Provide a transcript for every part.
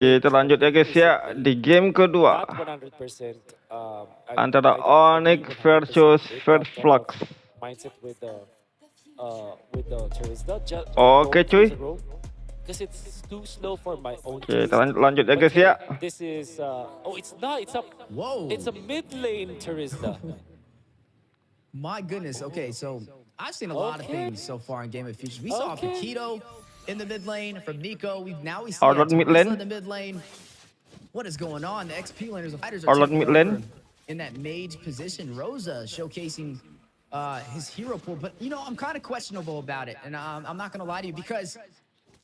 Kita lanjut ya guys ya di game kedua not 100%. antara I don't agree Onic 100% versus with that kind of Flux. mindset with the Teresa. Just Oke going through cuy, the room because it's too slow for my own kita taste. lanjut ya But guys ya. hey, this is oh, it's not. It's a mid lane Teresa. My goodness. Okay, so I've seen a lot of Okay, things so far in Game of Futures. We saw okay. Paquito in the mid lane from Nico. We see Outlaw mid Teresa lane, in the mid lane. What is going on? The XP laners and fighters are Outlaw taking mid over lane. in that mage position. Rosa showcasing his hero pool, but I'm kind of questionable about it, and I'm not gonna lie to you because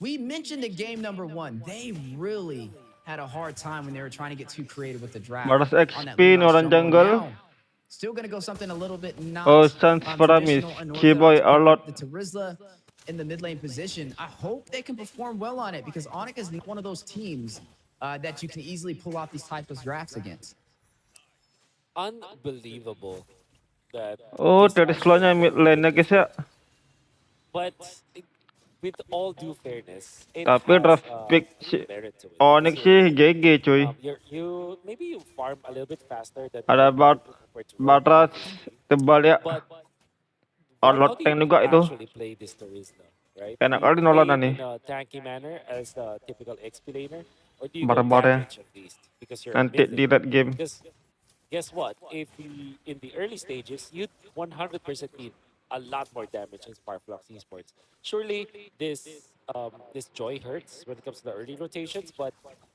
we mentioned in game number 1 they really had a hard time when they were trying to get too creative with the draft Batas on that XP Lunox orang jungle, and jungle. now still gonna go something a little bit Oh, not chance para miss. traditional, Kiboy unorthodox. Pick Outlaw. up the Terizla in the mid lane position. I hope they can perform well on it because Onic is one of those teams that you can easily pull off these types of drafts against. Unbelievable that Oh, this dari actually slownya happened mid lane ya guys ya. But with all due fairness, it Tapi has draft pick si merit to it because Onyx sih GG cuy. you maybe you farm a little bit faster than Ada other people compared to roam, batas obviously. tebal ya. But how Outlaw do you tank juga itu. actually play this Terizla, right? Do Enak you kali play nolonan it nih. in a tanky manner as the typical XP laner, or do you go Barbar-barnya. damage at least because you're a Nanti mid di laner? late game. Because guess what? If you, in the early stages, you'd 100% need a lot more damage in Sparflux Esports. Surely this joy hurts when it comes to the early rotations, but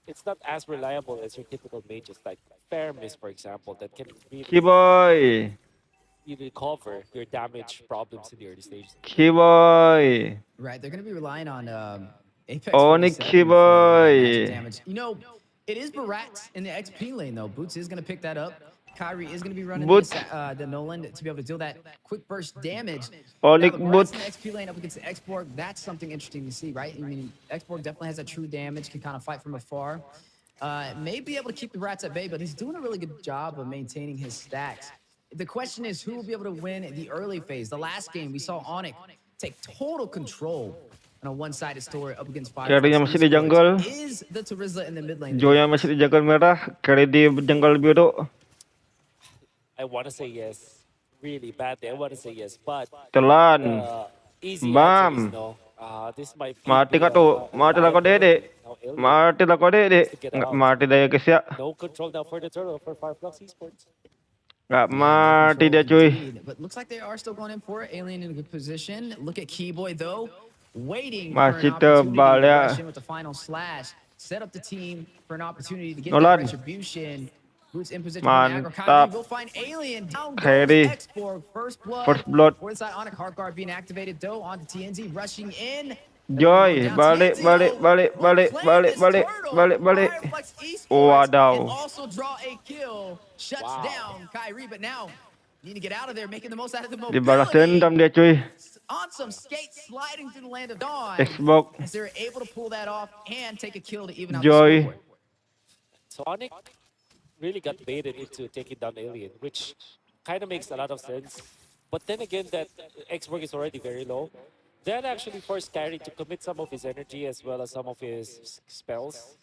it's not as reliable as your typical mages like Fairmiss, for example, that can really Kiboy. you recover your damage problems in the early stages. Kiboy. Right, they're going to be relying on Apex Onyx 47 for magic Kiboy. damage. It is Barat in the XP lane, though. Boots is going to pick that up. Kairi is going to be running Boots. the Nolan to be able to deal that quick burst damage. Onyx Now, the Barat's Boots. in the XP lane up against the Xborg. That's something interesting to see, right? I mean, Xborg definitely has that true damage, can kind of fight from afar. May be able to keep the Rats at bay, but he's doing a really good job of maintaining his stacks. The question is who will be able to win the early phase. The last game, we saw Onic take total control on a one-sided story up against Carry-nya Fireflux masih di Esports. jungle. Is the Terizla in the mid lane Joya masih di jungle merah. Carry di jungle biru. I want to say yes, really badly. I want to say yes, but Telan. the easy answer is Bam. no. This might Mati be nggak tuh? a Mati lah lion kau dede. penalty. Now Alien Mati lah kau dede. has to get Nggak out. mati dah ya guys ya. No control now for the turtle for Fireflux Esports. Nggak Yeah, no mati control dia cuy. indeed. But looks like they are still going in for it. Alien in a good position. Look at Kiboy though, waiting for Masih an opportunity tebal to ya. rush in with the final slash. Set up the team for an opportunity to get Nolan. that retribution. Boots in position for an aggro. Mantap. Kairi will find Alien. Down goes Kairi. Xborg. First blood. First blood. For inside Onic, Heart Guard being activated though onto TNZ, rushing in. Joy, balik, balik, balik, balik, balik, balik, balik, balik. Wadaw. And also draw a kill. Shuts Wow. down Kairi, but now need to get out of there, making the most out of the Dibalas mobility. dendam dia cuy. On some skates, sliding through the land of dawn. Xbox. As they're able to pull that off and take a kill to even out Joy. the scoreboard. Sonic really got baited into taking down Alien, which kind of makes a lot of sense. But then again, that Xborg is already very low. That actually forced Kairi to commit some of his energy as well as some of his spells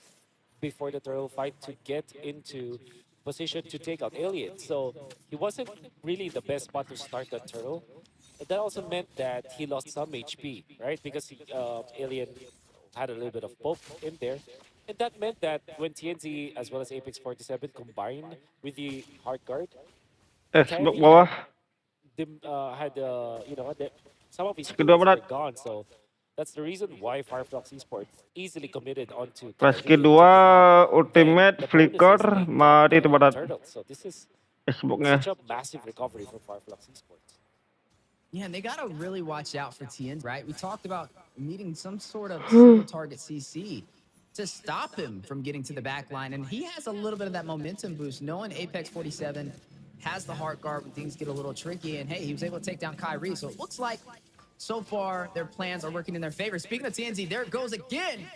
before the turtle fight to get into position to take out Alien. So he wasn't really the best spot to start that turtle. But that also meant that he lost some HP, right? Because Alien had a little bit of poke in there. And that meant that when TNZ as well as Apex 47 combined with the hard guard, Xbox Kairi bawah. some of his Kedua tools were berat. gone. So that's the reason why Fireflux Esports easily committed onto Flash Kairi and kedua, took him out. ultimate, And the flicker, bonus is they got mati itu the berat. turtle. So this is Xboxnya. such a massive recovery for Fireflux Esports. Yeah, and they got to really watch out for TN, right? We talked about needing some sort of single target CC to stop him from getting to the back line. And he has a little bit of that momentum boost, knowing Apex 47 has the heart guard when things get a little tricky. And hey, he was able to take down Kairi. So it looks like so far their plans are working in their favor. Speaking of TNZ, there it goes again.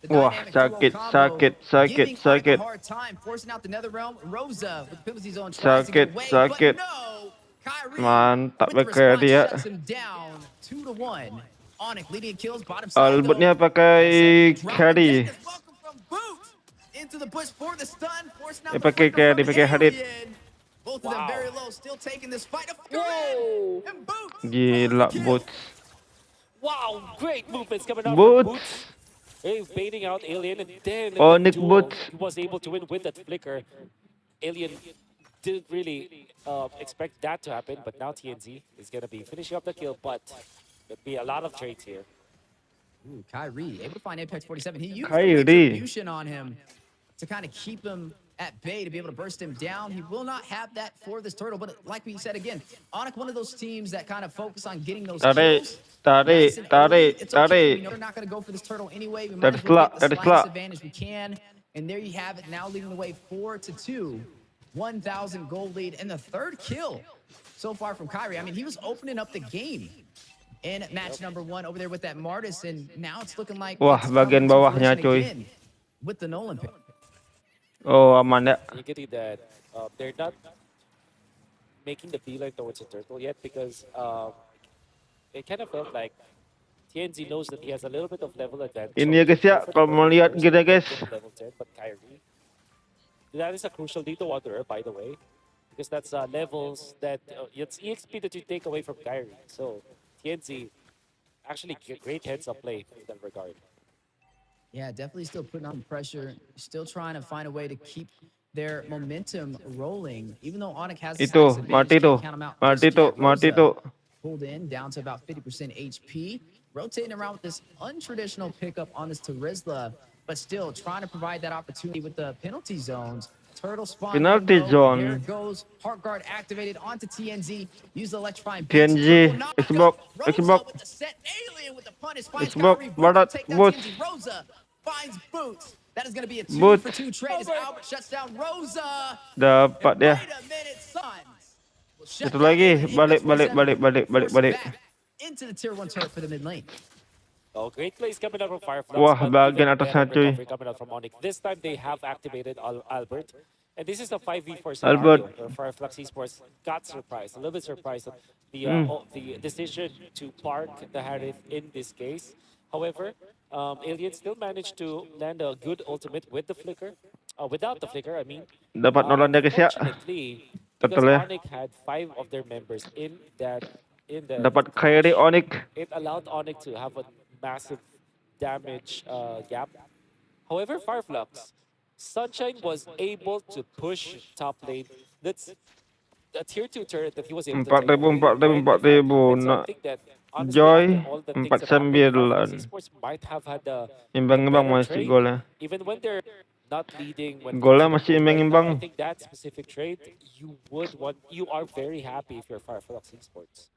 The Wah, dynamic duo sakit, combo, sakit, sakit, giving Onic a sakit. hard time, forcing out the nether realm. Rosa with penalty zone tries to Sakit, get away, sakit. but no. Kyrie Mantap with the pakai response dia. shuts him down 2-1. Onic leading in kills, bottom side though. Albutnya pakai Drop carry. again, welcome from Boots. into the bush for the stun, forcing out Dia the pakai flicker from dia pakai hadit. Alien. Both of them very Wow. low, still taking this fight. A flicker Whoa. in, and Boots pulls Gila the kill. Boots. Wow, great movements coming out from Boots. Boots. Hey, baiting out Alien, and then in the Onic duel, Boots. he was able to win with that flicker. Alien didn't really expect that to happen, but now TNZ is going to be finishing up the kill, but there'll be a lot of trades here. Ooh, Kairi able to find Apex 47. He used the Kairi. retribution on him to kind of keep him at bay, to be able to burst him down. He will not have that for this turtle, but like we said again, Onic, one of those teams that kind of focus on getting those Tarik, kills. tarik, Nice and early. tarik, It's okay. tarik. We know they're not going to go for this turtle anyway. We That might is as well Flux, get the that is slightest Flux. advantage we can. And there you have it, now leading the way 4-2. 1,000 gold lead and the third kill so far from Kairi. I mean, he was opening up the game in match number 1 over there with that Martis, and now it's looking like Wah, it's bagian coming to bawahnya, fruition cuy. again with the Nolan pick. Oh, aman ya. You can see that they're not making the beeline towards the turtle yet because it kind of felt like TNZ knows that he has a little bit of level advantage. Ini ya guys ya, kalau mau lihat gini guys. Level 10, but Kairi, that is a crucial Dito Wanderer, by the way, because that's levels that it's EXP that you take away from Kairi. So TNZ actually great heads up play in that regard. Yeah, definitely still putting on pressure, still trying to find a way to keep their momentum rolling. Even though Onic has the Itu, status advantage, mati can't tuh. count him out Mati just tuh, yet. mati Rosa tuh. pulled in down to about 50% HP, rotating around with this untraditional pickup on this Terizla, but still trying to provide that opportunity with the penalty zones. Turtle spawn. Penalty window. zone. There it goes. Heart guard activated onto TNZ. Use the electrifying TNZ, triple knockup. Xbox, Rosa Xbox. with the set alien with the punish. Finds Xbox, Kairi. barat, Take down Boots. TNZ. Rosa finds Boots. That is going to be a Boots. 2-for-2 trade as Albert shuts down Rosa. Dapat And dia. wait a minute, Suns will shut Itu down lagi, Alien. balik, Apex balik, 47, balik, balik, balik, forced balik. back into the tier 1 turret for the mid lane. Oh, great plays coming out from Fireflux. Wah, but bagian even atasnya, better cuy. recovery coming out from Onic. This time they have activated Albert. And this is a 5v4 Albert. scenario where Fireflux Esports got surprised, a little bit surprised at the decision to park the Harith in this case. However, Alien still managed to land a good ultimate with the flicker. Without the flicker, I mean. Dapat Nolan dia guys ya. Unfortunately, because Turtle ya. Onic had 5 of their members in that Dapat Kairi Onic. it allowed Onic to have a massive damage gap. However, Fireflux, Sunshine was able to push top lane. That's a tier 2 turret that he was able to take 4.000, away. 4.000, And the fact 4.000. that something that, honestly, Joy, after all the things that happened, 49. Fireflux Esports might have had a Imbang-imbang better masih trade. golnya. Even when they're not leading, when Golnya things masih are going imbang-imbang. well, I think that specific trade, you are very happy if you're Fireflux Esports.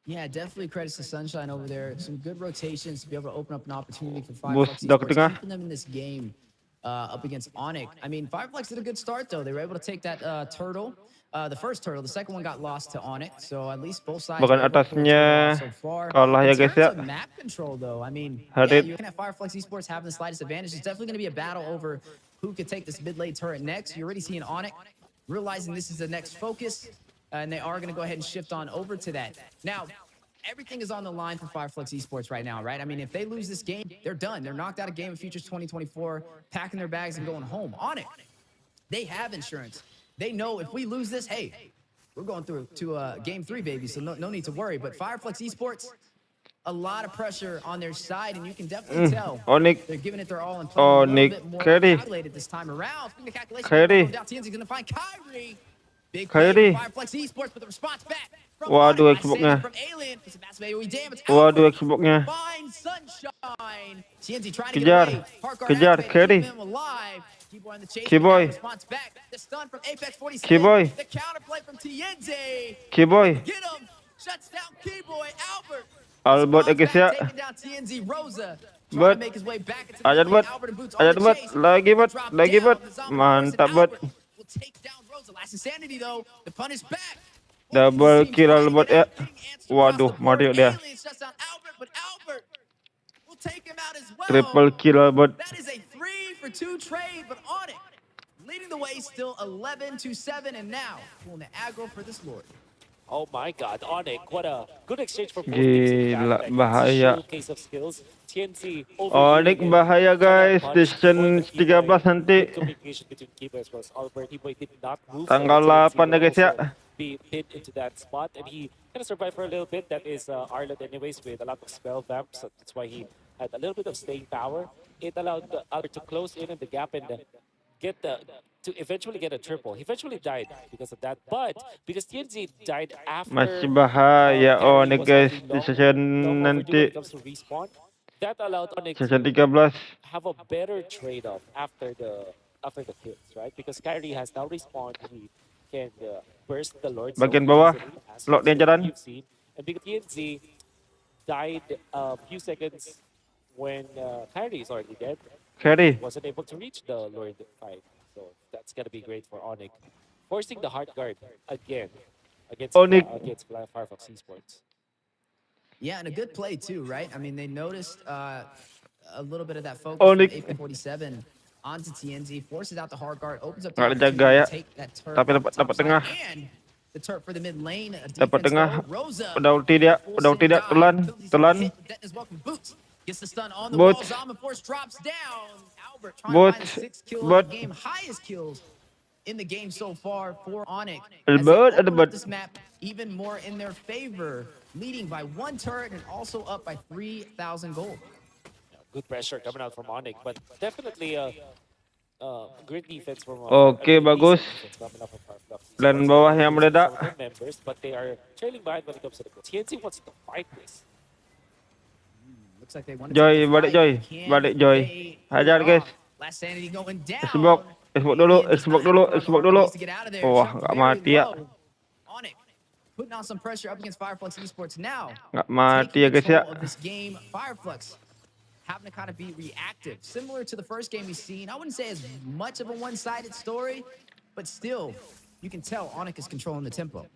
Yeah, definitely credits to Sunshine over there. Some good rotations to be able to open up an opportunity for Boost Fireflux dah ke Esports, tengah. keeping them in this game up against Onic. I mean, Fireflux did a good start, though. They were able to take that turtle, the first turtle. The second one got lost to Onic, so at least both sides Bahkan were able to pull a turtle atasnya off so far. kalah ya In guys terms ya. of map control, though, I mean, Hadid. yeah, you're looking at Fireflux Esports having the slightest advantage. It's definitely going to be a battle over who could take this mid lane turret next. You're already seeing Onic realizing this is the next focus, and they are going to go ahead and shift on over to that. Now, everything is on the line for Fireflux Esports right now, right? I mean, if they lose this game, they're done. They're knocked out of Game of Futures 2024, packing their bags and going home. On it, they have insurance. They know if we lose this, hey, we're going through to Game 3, baby, so no need to worry. But Fireflux Esports, a lot of pressure on their side, and you can definitely tell Onic. they're giving it their all and playing a little Onic. bit more Kairi. calculated this time around. The calculation Kairi. down. TNZ's going to find Kairi. Big Kairi. play from Fireflux Esports, but the response back from Waduh, Onic. Xbox-nya. From Alien. It's a massive AoE damage. Waduh, Albert Xbox-nya. finds Sunshine. TNZ trying to Kejar. get away. Heart guard Kejar, activated, Kairi. keep him alive. Kiboy on the chase. Kiboy. Now response back. The stun from Apex 47. Kiboy. The counterplay from TNZ. Kiboy. Get him. Shuts down Kiboy. Albert. Albert ya Response guys ya. back, taking down TNZ. Rosa. Trying But to make his way back into the Ajat lane. buat, Albert and Boots on ajat the buat, chase. lagi buat, Drop lagi down. buat. The zombie Mantap person, buat. Albert will take down Rosa. Last Insanity though. The punish back. Double kill Albert ya. Waduh, mati dia. Triple kill Albert. That is a 3-for-2 trade, but on it, leading the way still 11-7, and now pulling the aggro for this Lord. Oh my God, Onic, what a good exchange for both teams in fact. Gila, Like it's a bahaya. showcase of skills. TNC Onic overhealing and bahaya trying to guys. punish for Decision the Kiboy. 13 nanti. Good communication between Kiboy as well as Albert. Kiboy did not move, so the Tanggal TNC 8 would ya guys ya. also be pinned into that spot, and he kind of survived for a little bit. That is Arlen anyways with a lot of spell vamps, so that's why he had a little bit of staying power. It allowed Albert to close in on the gap and get the to eventually get a triple. He eventually died because of that, but because TNZ died Masih after bahaya Kairi Onic was guys. already Decision long overdue when nanti. it comes to respawn, that allowed Onic Season to 13. have a better trade-off after the kills, right? Because Kairi has now respawned, he can burst the Lord so Bagian bawah. easily, as Lock dia jalan. you've seen, and because TNZ died a few seconds when Kairi is already dead, he Kairi. wasn't able to reach the Lord fight. So that's gonna be great for Onic, forcing the hard guard again Onic. against Firefox Esports. Yeah, and a good play too, right? I mean, they noticed a little bit of that focus from Onic. AP47 onto TNZ, forces out the hard guard, opens up the Nggak dijaga opportunity ya. to take that turret Tapi off the dapat top dapat side. tengah. And the turret for the mid lane, a Dapat defense tengah. though. Rosa, Udah ulti dia. full Udah ulti single dia. dive, Telan. penalties gonna Telan. hit, Deton is welcome. Boots gets the stun on the wall. Boots. Zaman Force drops down. Albert trying to find Boots. the 6th kill of Boots. the game, highest kills in the game so far for Onic as they Albert. open up Albert. this map even more in their favor, leading by 1 turret and also up by 3,000 gold. Good pressure coming out from Onic, but definitely a great defense from Oke, bagus. decent defense coming up from Firefox Dan Esports. bawah They're yang losing meledak. some of their members, but they are trailing behind when it comes to the goal. TNC wants to fight this. Looks like they want to Joy, take the balik fight. Joy. Can Balik Joy. they pull Hajar it guys. off? Last sanity going down. Xbox. Xbox dulu. Alien does Xbox not have dulu. front Xbox armor, dulu. needs to get out of there. Wah, Jumped nggak very mati ya. low. Onic putting on some pressure up against Fireflux Esports now. Nggak mati Taking ya guys ya. control of this game. Fireflux having to kind of be reactive, similar to the first game we've seen. I wouldn't say as much of a one-sided story, but still, you can tell Onic is controlling the tempo.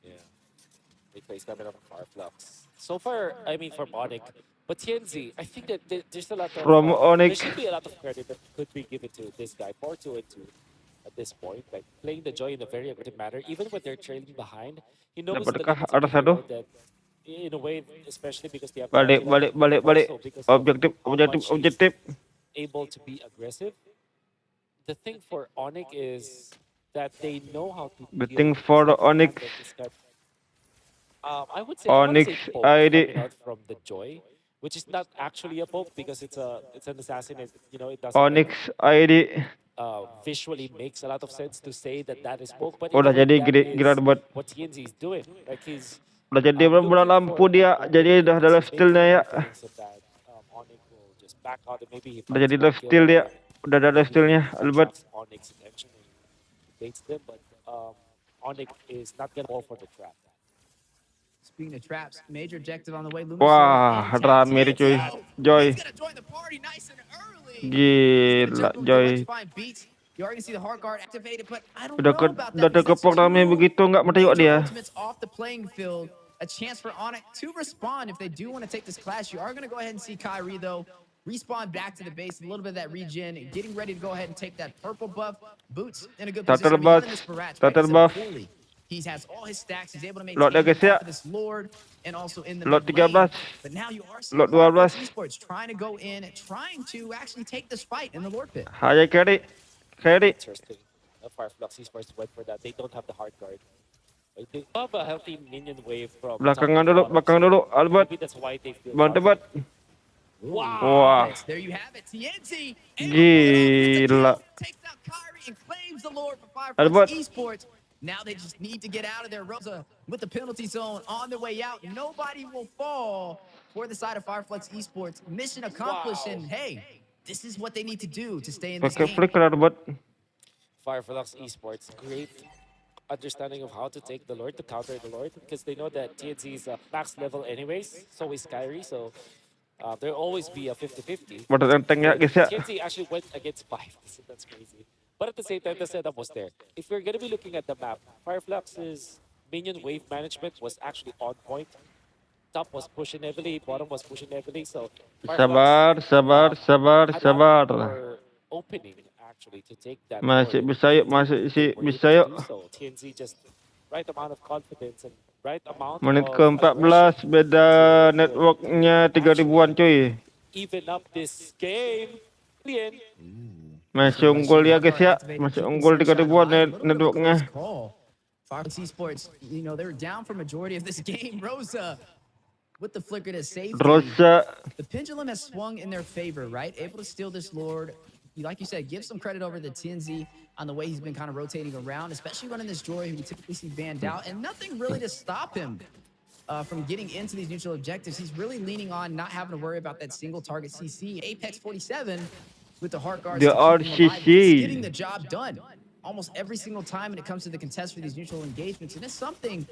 Yeah. Big plays coming up from Fireflux. So far, I mean, from Onic. But TNZ, I think that there's a lot of... From Onic. there should be a lot of credit that could be given to this guy, 4-2 and 2 at this point. Like, playing the Joy in a very aggressive manner, even when they're trailing behind. He knows the Dapatkah limits of ada the satu? hero that, in a way, especially because they have Balik, balik, balik, balik. also because of Objektif, how objektif, much he's objektif. able to be aggressive. The thing for Onic is that they know how to The deal thing with for this type of Onyx. map that is kind I would say I want to Onyx say poke ID. coming out from the Joy, which is not actually a poke because it's an assassin. And, you know, it doesn't Onyx ID. visually makes a lot of sense to say that that is poke, but in Udah a way jadi that gila is debat. what TNZ is doing. Like he's Udah jadi looking bola for lampu an dia. Jadi opening udah ada life anticipating steal-nya ya. openings of that. Onyx will just back out and maybe he Udah finds jadi one life kill steal dia. or Udah ada life maybe steal-nya. Albert. attracts Onyx attention and baits them, but Onyx is not gonna fall for the trap. Speaking of traps, major objective on the way. Wah, rame cuy. Joy. He's gonna join the party nice and early. Gila, Joy. You already see the hard guard activated, but I don't Udah know about udah that. Because kepok that's rame two begitu nggak mati juga major dia. ultimates off the playing field. A chance for Onic to respond if they do want to take this clash. You are going to go ahead and see Kairi, though, respawn back to the base, a little bit of that regen, getting ready to go ahead and take that purple buff. Boots in a good position. Turtle buff. This Barats, Turtle He's buff. He has all his stacks. He's able to Lot dia maintain guys ya. this Lord and also in the Lot mid lane. 13. But now you are seeing Lot Firefox 12. Esports trying to go in, trying to actually take this fight in the Lord pit. Hai Kairi. Kairi. Interesting. Fireflux Esports went for that. They don't have the hard guard. They have a healthy minion wave from Belakangan top to dulu, bottom, belakang so dulu. Albert. maybe that's why they feel Bang debat. Wow. Wah. There you have it. TNT. Gila. Takes out Kairi and claims the Lord for Albert. Firefox Esports. Now they just need to get out of there. Rosa with the penalty zone on their way out. Nobody will fall for the side of Fireflux Esports. Mission accomplished. And hey, this is what they need to do to stay in this Pakai game. flick Albert. Fireflux Esports, great understanding of how to take the Lord, to counter the Lord, because they know that TNC is max level anyways, so is Kairi, so there'll always be a 50-50. Modal enteng ya guys ya. TNC actually went against 5, so that's crazy. But at the same time, the setup was there. If we're going to be looking at the map, Fireflux's minion wave management was actually on point. Top was pushing heavily, bottom was pushing heavily, so Sabar, sabar, sabar, had a sabar. more opening actually to take that Masih Lord. bisa yuk, masih They were bisa able yuk. to do so. TNC just right amount of confidence and right amount Menit of aggression ke-14 beda to networknya 3 actually ribuan cuy. even up this game. Alien. Masih Like unggul Shane ya guys Hardcore ya. activated, Masih keeping unggul 3 Sunshine ribuan alive. A little bit of a close networknya. call. Flux Esports, you know, they were down for majority of this game. Rosa with the flicker to safety. Rosa. The pendulum has swung in their favor, right? Able to steal this Lord. Like you said, give some credit over to TNZ on the way he's been kind of rotating around, especially running this Joy, who we typically see banned out, and nothing really to stop him from getting into these neutral objectives. He's really leaning on not having to worry about that single target CC. Apex 47 with the heart guards The to keep him alive. He's getting the RCC. job done almost every single time when it comes to the contest for these neutral engagements. And it's something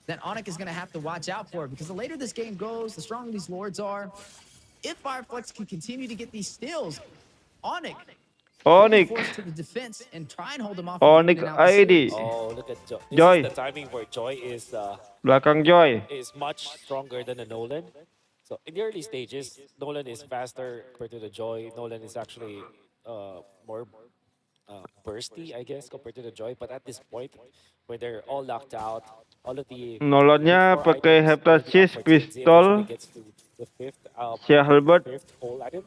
that Onic is going to have to watch out for, because the later this game goes, the stronger these Lords are. If Fireflux can continue to get these steals, Onic will be Onic. forced to the defense and try and hold them off from going Onic in and out the ID. series. Oh, look at Joy. This is Joy. the timing where Joy Belakang Joy. is much stronger than the Nolan. So in the early stages, Nolan is faster compared to the Joy. Nolan is actually more bursty, I guess, compared to the Joy. But at this point, where they're all locked out, all of the mid Nolonnya four pakai items already up heptasis for TNZ eventually pistol. gets to the Si Halbert. fifth whole item.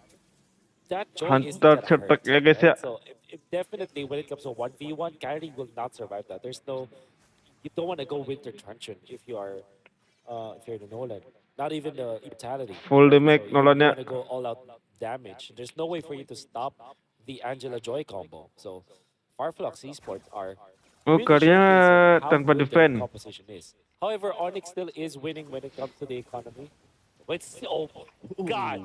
That Joy isn't Hunter gonna cetek hurt, ya guys ya. right? So it definitely, when it comes to 1v1, Kairi will not survive that. There's no, you don't want to go Winter Truncheon if you're the Nolan. Not even the Immortality, Full right? So damage you Nolonnya. want to go all out damage. There's no way for you to stop the Angela Joy combo. So Farflux Esports are Oh, really Karya showcasing how tanpa good their defend. composition is. However, Onyx still is winning when it comes to the economy. But oh God,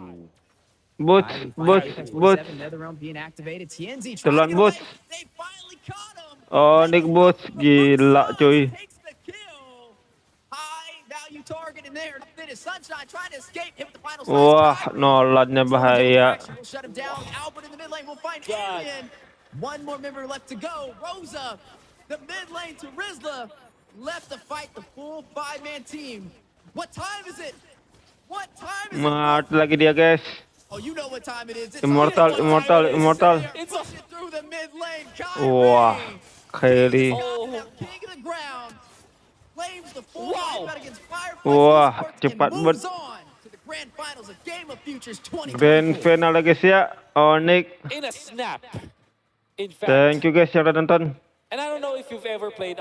Boots, Finally, boots, Apex boots. 47, another round being activated. TNZ trying to Telan get boots. away. They finally caught him. Onic Letting go boots. from the first Gila shots. cuy. Takes the kill. High value target in there. Finish. Sunshine trying to escape. Hit with the final slice. Wah, Kairi. Nolannya Slowing down the bahaya. traction. We'll shut him down. Albert in the mid lane. We'll find God. Alien. One more member left to go. Rosa, the mid lane to Rizla. Left to fight the full 5-man team. What time is it? What time is it? Mati lagi dia guys. Oh, you know what time it is. It's Immortal, on. immortal, immortal. It's Push it through the mid lane. Wah, Kairi. Kairi. King of the ground. Claims the full Wow. wipeout against Fireflux Wah, Esports cepat and moves on to the grand finals of Game of Futures Grand 2024. final ya guys ya. Onic. in a snap. In Thank fact, you guys yang udah nonton. and I don't know if you've ever played